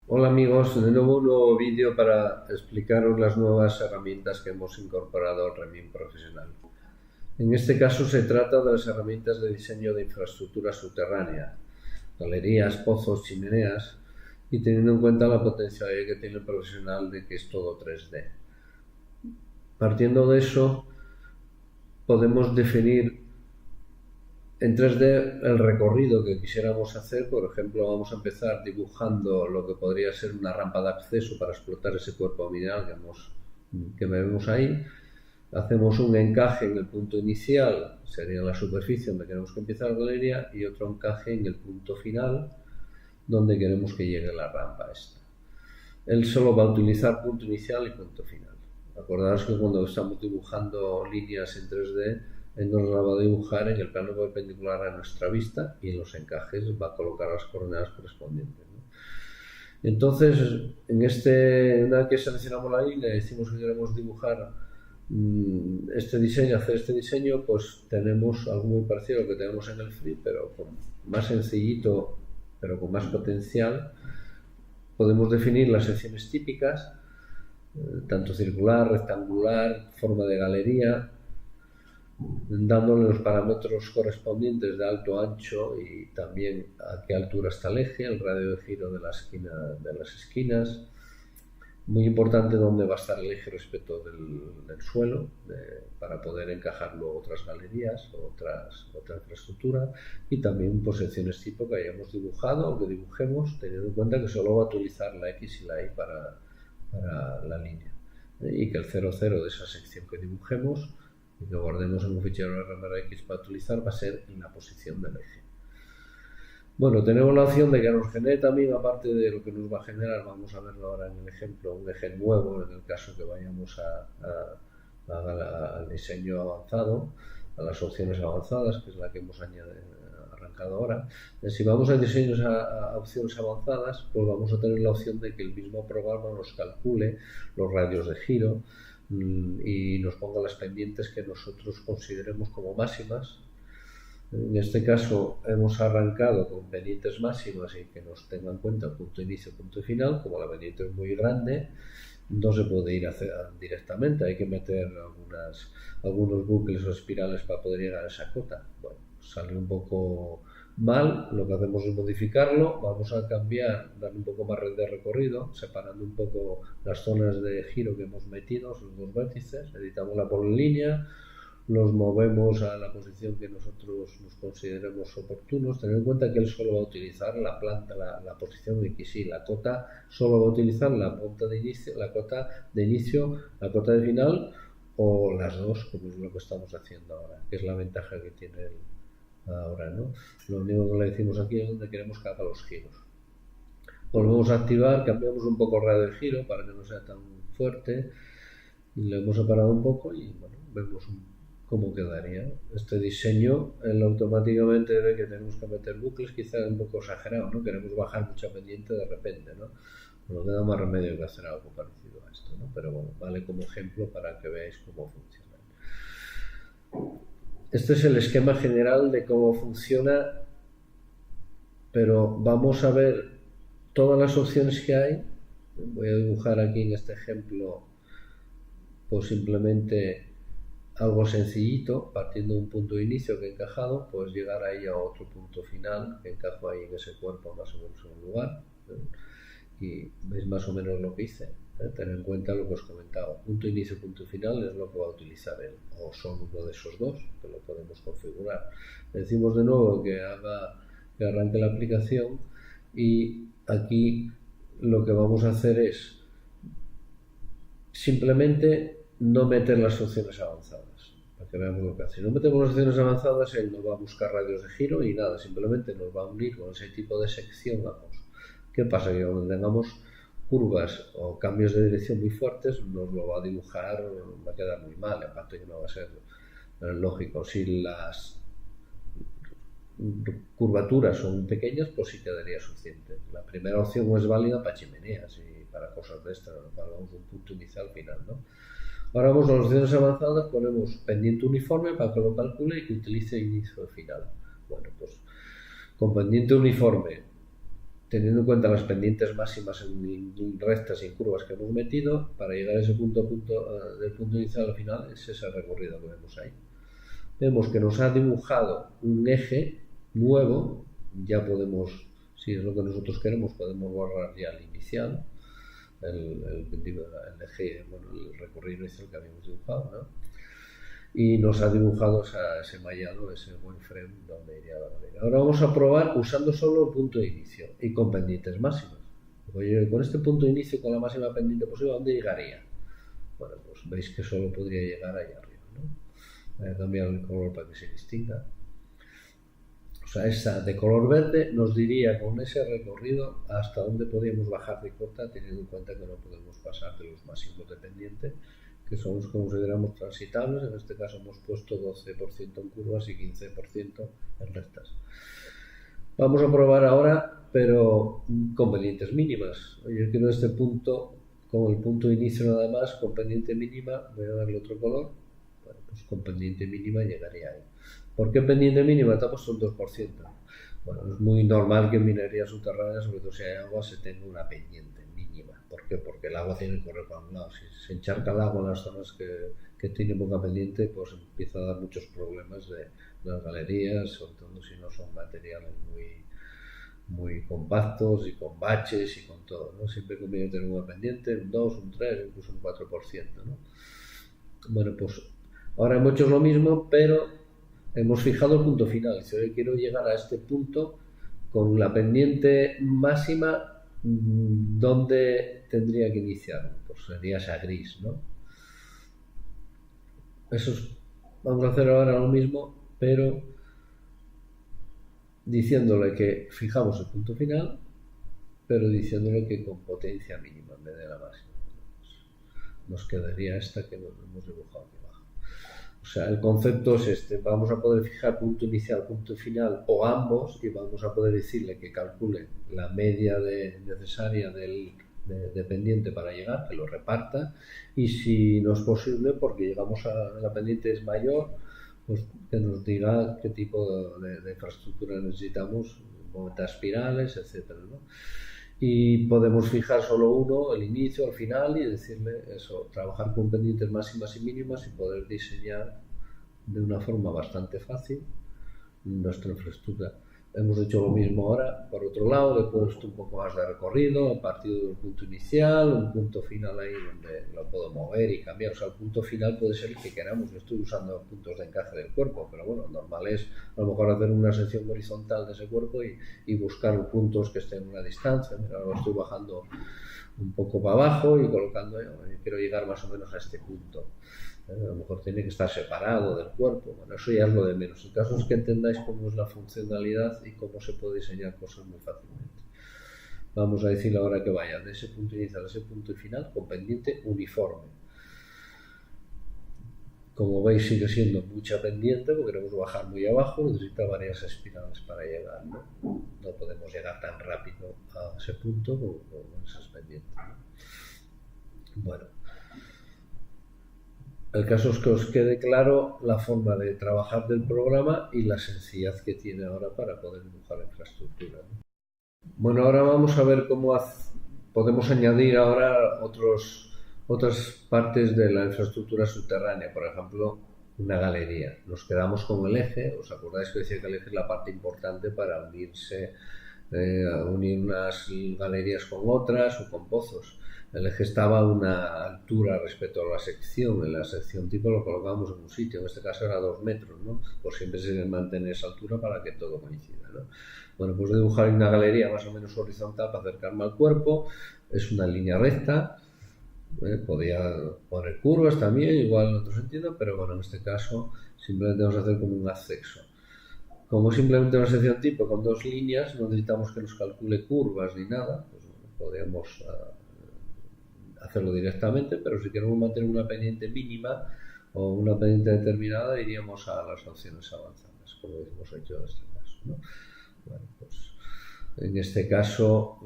Hola amigos, de nuevo un nuevo vídeo para explicaros las nuevas herramientas que hemos incorporado al REMIM profesional. En este caso se trata de las herramientas de diseño de infraestructura subterránea, galerías, pozos, chimeneas, y teniendo en cuenta la potencialidad que tiene el profesional de que es todo 3D. Partiendo de eso, podemos definir en 3D el recorrido que quisiéramos hacer. Por ejemplo, vamos a empezar dibujando lo que podría ser una rampa de acceso para explotar ese cuerpo mineral que vemos ahí. Hacemos un encaje en el punto inicial, sería la superficie donde queremos que empiece la galería, y otro encaje en el punto final, donde queremos que llegue la rampa esta. Él solo va a utilizar punto inicial y punto final. Acordaros que cuando estamos dibujando líneas en 3D, él nos la va a dibujar en el plano perpendicular a nuestra vista y en los encajes va a colocar las coordenadas correspondientes, ¿no? Entonces, una vez que seleccionamos la línea y decimos que queremos dibujar hacer este diseño, pues tenemos algo muy parecido a lo que tenemos en el Free, pero más sencillito, pero con más potencial. Podemos definir las secciones típicas, tanto circular, rectangular, forma de galería, dándole los parámetros correspondientes de alto, ancho y también a qué altura está el eje, el radio de giro de las esquinas. Muy importante dónde va a estar el eje respecto del suelo, para poder encajar luego otras galerías o otra infraestructura, y también secciones tipo que hayamos dibujado o que dibujemos, teniendo en cuenta que solo va a utilizar la X y la Y para la línea, y que el 00 de esa sección que dibujemos y que guardemos en un fichero RMRX para utilizar va a ser en la posición del eje. Bueno, tenemos la opción de que nos genere también, aparte de lo que nos va a generar, vamos a verlo ahora en el ejemplo, un eje nuevo en el caso que vayamos al diseño avanzado, a las opciones avanzadas, que es la que hemos arrancado ahora. Si vamos a diseños a opciones avanzadas, pues vamos a tener la opción de que el mismo programa nos calcule los radios de giro y nos ponga las pendientes que nosotros consideremos como máximas. En este caso hemos arrancado con pendientes máximas y que nos tengan en cuenta punto inicio, punto final. Como la pendiente es muy grande, no se puede ir directamente, hay que meter algunos bucles o espirales para poder llegar a esa cota. Bueno, sale un poco mal, lo que hacemos es modificarlo, vamos a cambiar, darle un poco más de recorrido, separando un poco las zonas de giro que hemos metido, esos dos vértices, editamos la polilínea, los movemos a la posición que nosotros nos consideremos oportunos. Tener en cuenta que él solo va a utilizar la planta, la posición X y la cota, solo va a utilizar la cota de inicio, la cota de final, o las dos, como es lo que estamos haciendo ahora, que es la ventaja que tiene él ahora, ¿no? Lo único que le decimos aquí es donde queremos que haga los giros. Volvemos a activar, cambiamos un poco el radio de giro para que no sea tan fuerte, y lo hemos separado un poco y bueno, vemos cómo quedaría. Este diseño, él automáticamente ve que tenemos que meter bucles, quizás un poco exagerado, ¿no? Queremos bajar mucha pendiente de repente, ¿no? No queda más remedio que hacer algo parecido a esto, ¿no? Pero bueno, vale como ejemplo para que veáis cómo funciona. Este es el esquema general de cómo funciona, pero vamos a ver todas las opciones que hay. Voy a dibujar aquí en este ejemplo, pues simplemente algo sencillito, partiendo de un punto de inicio que he encajado, pues llegar ahí a otro punto final que encajo ahí en ese cuerpo más o menos en un lugar, ¿eh? Y veis más o menos lo que hice, ¿eh? Tener en cuenta lo que os comentaba, punto inicio, punto final es lo que va a utilizar él, o son uno de esos dos, que lo podemos configurar. Le decimos de nuevo que arranque la aplicación, y aquí lo que vamos a hacer es simplemente no meter las opciones avanzadas, para que veamos lo que hace. Si no metemos las opciones avanzadas, él no va a buscar radios de giro y nada, simplemente nos va a unir con ese tipo de sección. ¿Qué pasa? Que cuando tengamos curvas o cambios de dirección muy fuertes, nos lo va a dibujar, va a quedar muy mal, aparte que no va a ser lógico. Si las curvaturas son pequeñas, pues sí quedaría suficiente. La primera opción no es válida para chimeneas y para cosas de estas, vamos un punto inicial final, ¿no? Ahora vamos a las opciones avanzadas, ponemos pendiente uniforme para que lo calcule y que utilice inicio y final. Bueno, pues con pendiente uniforme teniendo en cuenta las pendientes máximas en rectas y en curvas que hemos metido, para llegar a ese punto, del punto inicial al final, es ese recorrido que vemos ahí. Vemos que nos ha dibujado un eje nuevo, ya podemos, si es lo que nosotros queremos, podemos borrar ya el inicial, el eje, bueno, el recorrido inicial que habíamos dibujado, ¿no? Y nos ha dibujado ese mallado, ese wireframe donde iría la galería. Ahora vamos a probar usando solo el punto de inicio y con pendientes máximas. Oye, con este punto de inicio, con la máxima pendiente posible, ¿a dónde llegaría? Bueno, pues veis que solo podría llegar ahí arriba, ¿no? Voy a cambiar el color para que se distinga. O sea, esa de color verde nos diría con ese recorrido hasta dónde podríamos bajar de cota, teniendo en cuenta que no podemos pasar de los máximos de pendiente, que son los que consideramos transitables. En este caso hemos puesto 12% en curvas y 15% en rectas. Vamos a probar ahora, pero con pendientes mínimas. Yo quiero este punto, con el punto de inicio nada más, con pendiente mínima, voy a darle otro color. Bueno, pues con pendiente mínima llegaría ahí. ¿Por qué pendiente mínima? Está puesto un 2%. Bueno, es muy normal que en minería subterránea, sobre todo si hay agua, se tenga una pendiente mínima. ¿Por qué? Porque el agua tiene que correr para un lado. Si se encharca el agua en las zonas que tiene poca pendiente, pues empieza a dar muchos problemas de las galerías, sobre todo si no son materiales muy compactos y con baches y con todo, ¿no? Siempre conviene tener una pendiente, un 2, un 3, incluso un 4%, ¿no? Bueno, pues ahora hemos hecho lo mismo, pero hemos fijado el punto final. Si hoy quiero llegar a este punto con la pendiente máxima, ¿dónde tendría que iniciar? Pues sería esa gris, ¿no? Vamos a hacer ahora lo mismo, pero diciéndole que fijamos el punto final, pero diciéndole que con potencia mínima en vez de la máxima. Nos quedaría esta que nos hemos dibujado aquí abajo. O sea, el concepto es este: vamos a poder fijar punto inicial, punto final o ambos, y vamos a poder decirle que calcule la media necesaria de pendiente para llegar, que lo reparta, y si no es posible, porque llegamos a la pendiente es mayor, pues que nos diga qué tipo de infraestructura necesitamos, momentos espirales, etcétera, ¿no? Y podemos fijar solo uno, el inicio, al final, y decirle eso, trabajar con pendientes máximas y mínimas y poder diseñar de una forma bastante fácil nuestra infraestructura. Hemos hecho lo mismo ahora, por otro lado, le he puesto un poco más de recorrido a partir del punto inicial, un punto final ahí donde lo puedo mover y cambiar. O sea, el punto final puede ser el que queramos. Yo estoy usando puntos de encaje del cuerpo, pero bueno, normal es a lo mejor hacer una sección horizontal de ese cuerpo y buscar puntos que estén a una distancia. Mira, ahora estoy bajando un poco para abajo y colocando, yo quiero llegar más o menos a este punto. A lo mejor tiene que estar separado del cuerpo. Bueno, eso ya es lo de menos. El caso es que entendáis cómo es la funcionalidad y cómo se puede diseñar cosas muy fácilmente. Vamos a decirle ahora que vaya de ese punto inicial a ese punto final con pendiente uniforme. Como veis, sigue siendo mucha pendiente porque queremos bajar muy abajo, necesita varias espirales para llegar, ¿no? No podemos llegar tan rápido a ese punto con esas pendientes, ¿no? Bueno, el caso es que os quede claro la forma de trabajar del programa y la sencillez que tiene ahora para poder dibujar la infraestructura, ¿no? Bueno, ahora vamos a ver cómo podemos añadir ahora otras partes de la infraestructura subterránea, por ejemplo, una galería. Nos quedamos con el eje. ¿Os acordáis que decía que el eje es la parte importante para unir unas galerías con otras o con pozos? El eje estaba a una altura respecto a la sección. En la sección tipo lo colocábamos en un sitio, en este caso era 2 metros, ¿no? Pues siempre se debe mantener esa altura para que todo coincida, ¿no? Bueno, pues dibujar una galería más o menos horizontal para acercarme al cuerpo. Es una línea recta. Podía poner curvas también, igual en otro sentido, pero bueno, en este caso simplemente vamos a hacer como un acceso. Como simplemente una sección tipo con 2 líneas, no necesitamos que nos calcule curvas ni nada, pues bueno, podríamos hacerlo directamente, pero si queremos mantener una pendiente mínima o una pendiente determinada, iríamos a las opciones avanzadas, como hemos hecho en este caso, ¿no? Bueno, pues en este caso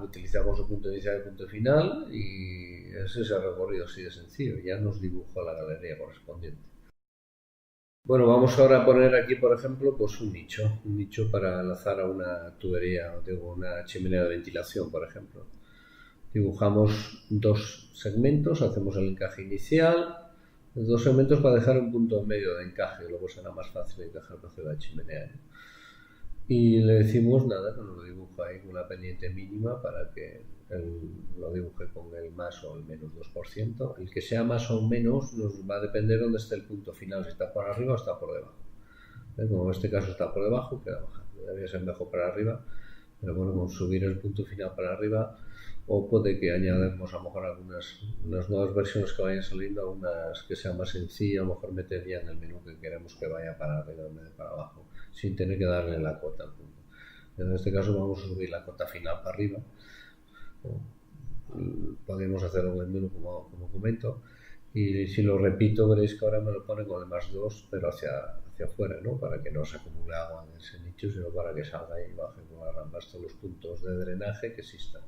utilizamos el punto inicial y el punto final, y ese es el recorrido así de sencillo. Ya nos dibujó la galería correspondiente. Bueno, vamos ahora a poner aquí, por ejemplo, pues un nicho para enlazar a una tubería, o digo, una chimenea de ventilación, por ejemplo. Dibujamos dos segmentos, hacemos el encaje inicial, los dos segmentos para dejar un punto en medio de encaje, luego será más fácil encajarlo hacia la chimenea, ¿no? Y le decimos nada, que nos lo dibuja ahí con una pendiente mínima para que lo dibuje con el más o el menos 2%. El que sea más o menos nos va a depender de dónde esté el punto final, si está por arriba o está por debajo. Como en este caso está por debajo, queda bajando. Debería ser mejor para arriba, pero bueno, con subir el punto final para arriba, o puede que añadamos a lo mejor algunas nuevas versiones que vayan saliendo, algunas que sean más sencillas, a lo mejor meter ya en el menú que queremos que vaya para arriba en vez de para abajo, sin tener que darle la cota al punto. En este caso vamos a subir la cota final para arriba. Podemos hacerlo en el menú como comento, y si lo repito veréis que ahora me lo pone con el más 2 pero hacia afuera, ¿no? Para que no se acumule agua en ese nicho, sino para que salga y baje con las rampas todos los puntos de drenaje que existan.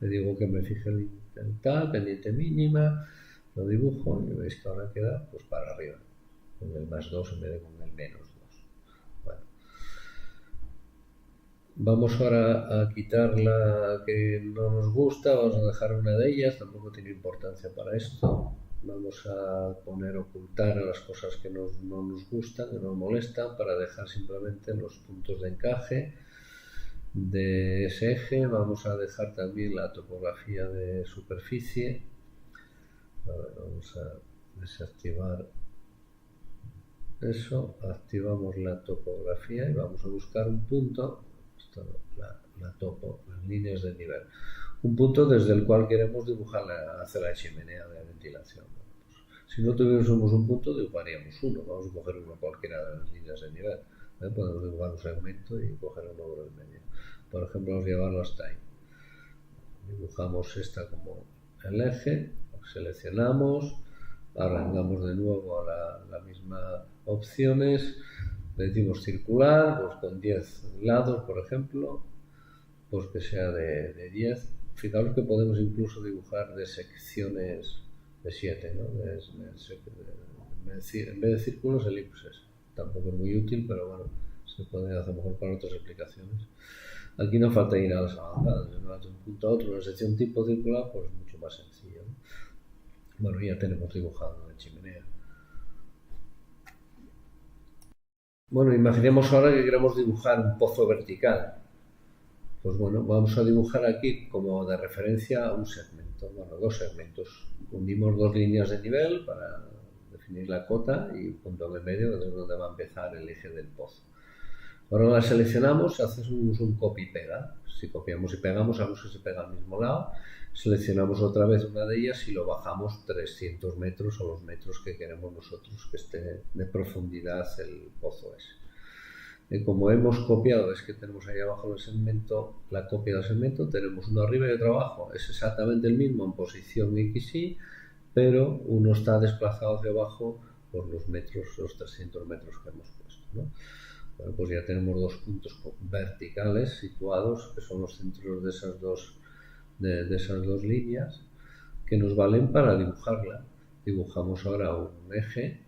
Le digo que me fije el tal, pendiente mínima, lo dibujo y veis que ahora queda pues para arriba, con el más 2 en vez de con el menos 2. Bueno. Vamos ahora a quitar la que no nos gusta, vamos a dejar una de ellas, tampoco tiene importancia para esto. Vamos a poner ocultar a las cosas que no nos gustan, que nos molestan, para dejar simplemente los puntos de encaje de ese eje. Vamos a dejar también la topografía de superficie. A ver, vamos a desactivar eso, activamos la topografía y vamos a buscar un punto, la topo, las líneas de nivel, un punto desde el cual queremos dibujar hacia la chimenea de ventilación. Si no tuviésemos un punto, dibujaríamos uno. Vamos a coger uno cualquiera de las líneas de nivel. Podemos dibujar un segmento y coger uno por el medio. Por ejemplo, vamos a llevarlo hasta ahí. Dibujamos esta como el eje, seleccionamos, arrancamos de nuevo a la misma opciones, le decimos circular, pues con 10 lados, por ejemplo, pues que sea de 10. Fijaos que podemos incluso dibujar de secciones de 7, ¿no? En vez de círculos, elipses. Tampoco es muy útil, pero bueno, se puede hacer mejor para otras aplicaciones. Aquí no falta ir a las avanzadas, de un punto a otro, una sección tipo circular, pues mucho más sencillo, ¿no? Bueno, ya tenemos dibujado la chimenea. Bueno, imaginemos ahora que queremos dibujar un pozo vertical. Pues bueno, vamos a dibujar aquí como de referencia un segmento, bueno, dos segmentos. Unimos dos líneas de nivel para definir la cota y un punto en el medio, que es donde va a empezar el eje del pozo. Ahora la seleccionamos, hacemos un copy-pega. Si copiamos y pegamos, sabemos que se pega al mismo lado. Seleccionamos otra vez una de ellas y lo bajamos 300 metros o los metros que queremos nosotros que esté de profundidad el pozo ese. Como hemos copiado, es que tenemos ahí abajo el segmento, la copia del segmento, tenemos uno arriba y otro abajo, es exactamente el mismo en posición XY, pero uno está desplazado hacia abajo por los metros, los 300 metros que hemos puesto, ¿no? Bueno, pues ya tenemos dos puntos verticales situados, que son los centros de esas dos líneas, que nos valen para dibujarla. Dibujamos ahora un eje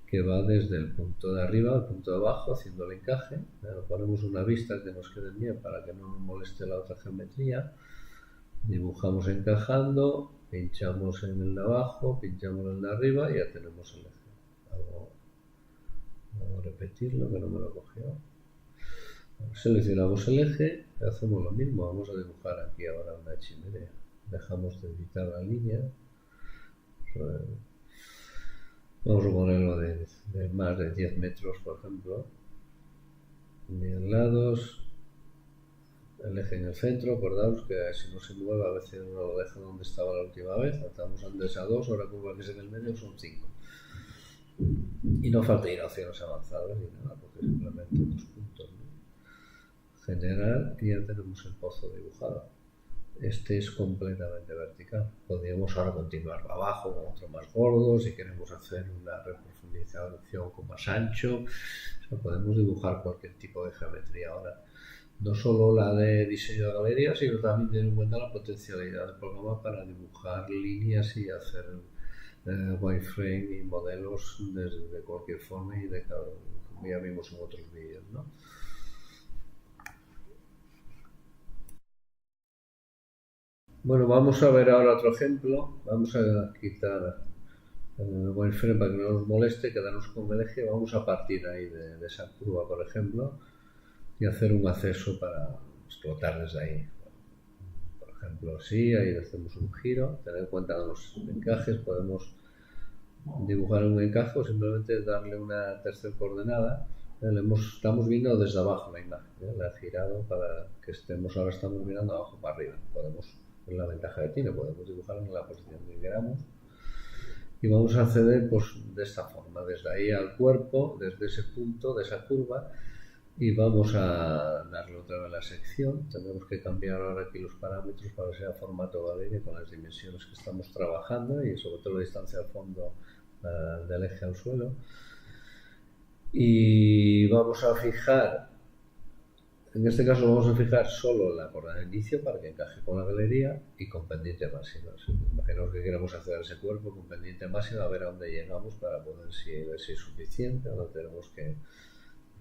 que va desde el punto de arriba al punto de abajo haciendo el encaje. Ponemos una vista que nos quede bien para que no nos moleste la otra geometría. Dibujamos encajando, pinchamos en el de abajo, pinchamos en el de arriba y ya tenemos el eje. Vamos a repetirlo que no me lo cogió. Seleccionamos el eje, hacemos lo mismo, vamos a dibujar aquí ahora una chimenea. Dejamos de editar la línea. Vamos a ponerlo de más de 10 metros, por ejemplo. 10 lados, el eje en el centro. Acordaos que si no se mueve, a veces uno lo deja donde estaba la última vez. Estamos antes a 2, ahora como que es en el medio son 5. Y no falta ir a opciones avanzadas ni nada, porque simplemente dos puntos, ¿no? General, y ya tenemos el pozo dibujado. Este es completamente vertical. Podríamos ahora continuar abajo con otro más gordo, si queremos hacer una reprofundización con más ancho. O sea, podemos dibujar cualquier tipo de geometría ahora. No solo la de diseño de galería, sino también tener en cuenta la potencialidad del programa para dibujar líneas y hacer wireframe y modelos de cualquier forma y como ya vimos en otros vídeos, ¿no? Bueno, vamos a ver ahora otro ejemplo. Vamos a quitar el wireframe para que no nos moleste, quedarnos con el eje. Vamos a partir ahí de esa curva, por ejemplo, y hacer un acceso para explotar desde ahí. Por ejemplo, así, ahí hacemos un giro. Tened en cuenta los encajes, podemos dibujar un encaje o simplemente darle una tercera coordenada. Estamos viendo desde abajo la imagen, la he girado para que ahora estamos mirando abajo para arriba. Es la ventaja que tiene, podemos dibujar en la posición que queramos y vamos a acceder pues de esta forma, desde ahí al cuerpo, desde ese punto, de esa curva, y vamos a darle otra vez la sección. Tenemos que cambiar ahora aquí los parámetros para que sea formato galería con las dimensiones que estamos trabajando y sobre todo la distancia al fondo del eje al suelo. Y vamos a fijar, en este caso vamos a fijar solo la coordenada de inicio para que encaje con la galería y con pendiente máxima. Imaginemos que queremos hacer ese cuerpo con pendiente máxima, a ver a dónde llegamos para poder ver si es suficiente o no tenemos que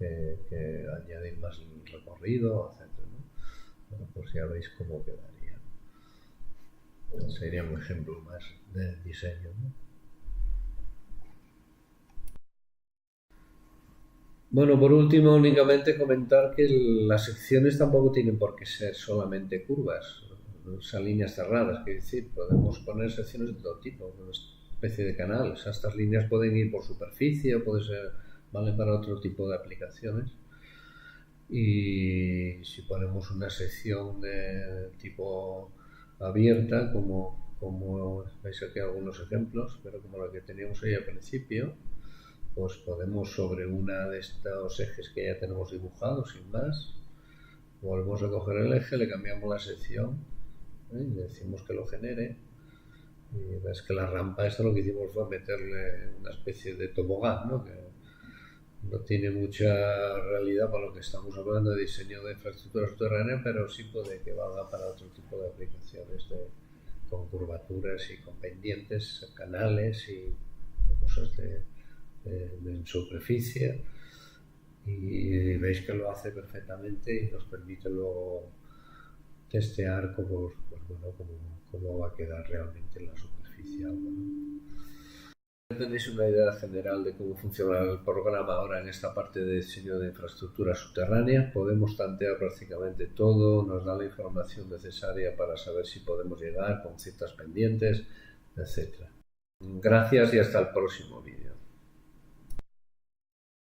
añadir más recorrido, etc. ¿no? Bueno, pues ya veis cómo quedaría. Sería un ejemplo más de diseño, ¿no? Bueno, por último, únicamente comentar que las secciones tampoco tienen por qué ser solamente curvas, o sea, líneas cerradas, quiero decir, podemos poner secciones de todo tipo, una especie de canal. O sea, estas líneas pueden ir por superficie o valen para otro tipo de aplicaciones. Y si ponemos una sección de tipo abierta, como veis aquí algunos ejemplos, pero como la que teníamos ahí al principio, pues podemos sobre una de estos ejes que ya tenemos dibujados sin más, volvemos a coger el eje, le cambiamos la sección y le decimos que lo genere y ves que la rampa esta lo que hicimos fue meterle una especie de tobogán, ¿no? Que no tiene mucha realidad para lo que estamos hablando de diseño de infraestructura subterránea, pero sí puede que valga para otro tipo de aplicaciones con curvaturas y con pendientes, canales y cosas en superficie, y veis que lo hace perfectamente y nos permite luego testear cómo va a quedar realmente en la superficie. Ya tenéis una idea general de cómo funciona el programa ahora en esta parte de diseño de infraestructura subterránea. Podemos tantear prácticamente todo, nos da la información necesaria para saber si podemos llegar con ciertas pendientes, etc. Gracias y hasta el próximo vídeo.